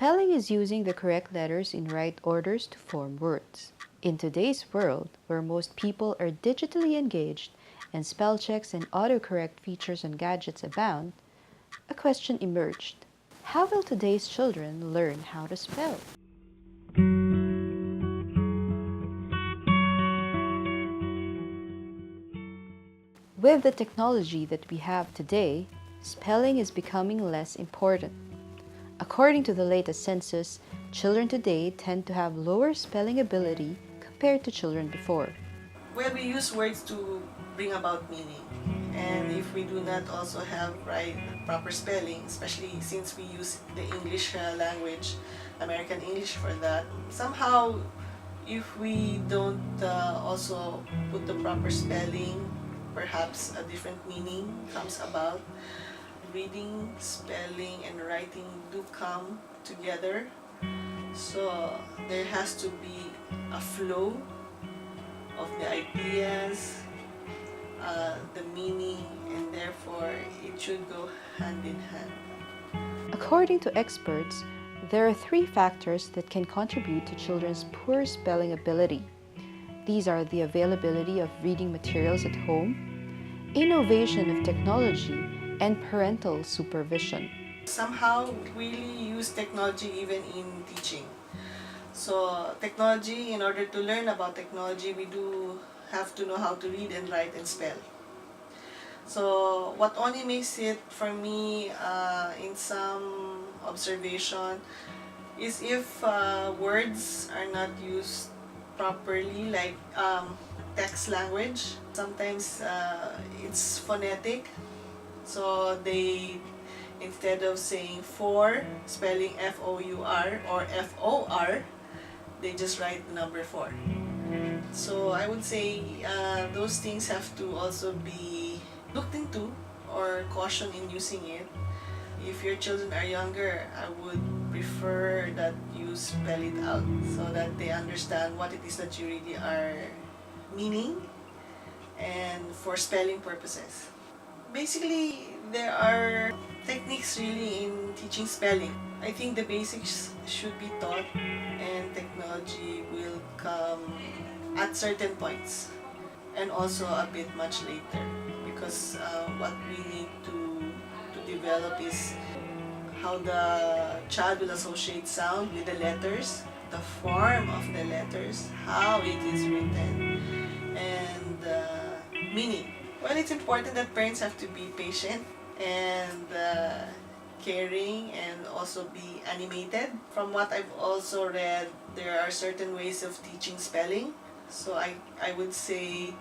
Spelling is using the correct letters in right orders to form words. In today's world, where most people are digitally engaged and spell checks and autocorrect features on gadgets abound, a question emerged. How will today's children learn how to spell? With the technology that we have today, spelling is becoming less important. According to the latest census, children today tend to have lower spelling ability compared to children before. Well, we use words to bring about meaning. And if we do not also have proper spelling, especially since we use the English language, American English for that, somehow if we don't also put the proper spelling, perhaps a different meaning comes about. Reading, spelling, and writing do come together. So there has to be a flow of the ideas, the meaning, and therefore it should go hand in hand. According to experts, there are 3 factors that can contribute to children's poor spelling ability. These are the availability of reading materials at home, innovation of technology, and parental supervision. Somehow really use technology even in teaching. So technology, in order to learn about technology, we do have to know how to read and write and spell. So what only makes it for me in some observation is if words are not used properly, like text language. Sometimes it's phonetic, so they, instead of saying for, spelling F-O-U-R or F-O-R, they just write the number 4. So I would say those things have to also be looked into or caution in using it. If your children are younger, I would prefer that you spell it out so that they understand what it is that you really are meaning and for spelling purposes. Basically, there are techniques really in teaching spelling. I think the basics should be taught and technology will come at certain points and also a bit much later, because what we need to develop is how the child will associate sound with the letters, the form of the letters, how it is written, and meaning. Well, it's important that parents have to be patient and caring and also be animated. From what I've also read, there are certain ways of teaching spelling. So I would say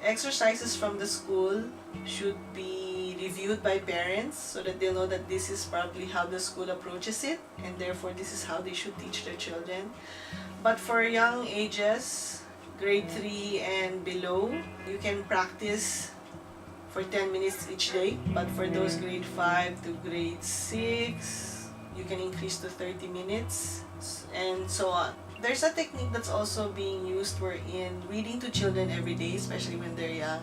exercises from the school should be reviewed by parents so that they'll know that this is probably how the school approaches it and therefore this is how they should teach their children. But for young ages, grade 3 and below, you can practice for 10 minutes each day. But for those grade 5 to grade 6, you can increase to 30 minutes and so on. There's a technique that's also being used wherein reading to children every day, especially when they're young.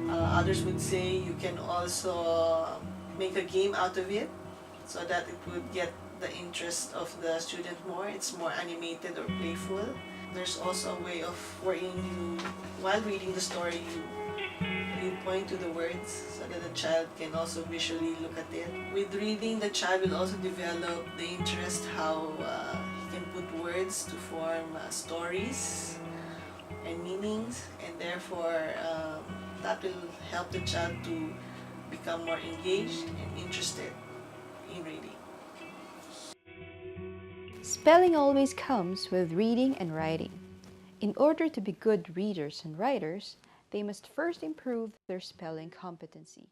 Others would say you can also make a game out of it so that it would get the interest of the student more. It's more animated or playful. There's also a way of wherein you, while reading the story, you point to the words so that the child can also visually look at it. With reading, the child will also develop the interest how he can put words to form stories and meanings, and therefore that will help the child to become more engaged and interested in reading. Spelling always comes with reading and writing. In order to be good readers and writers, they must first improve their spelling competency.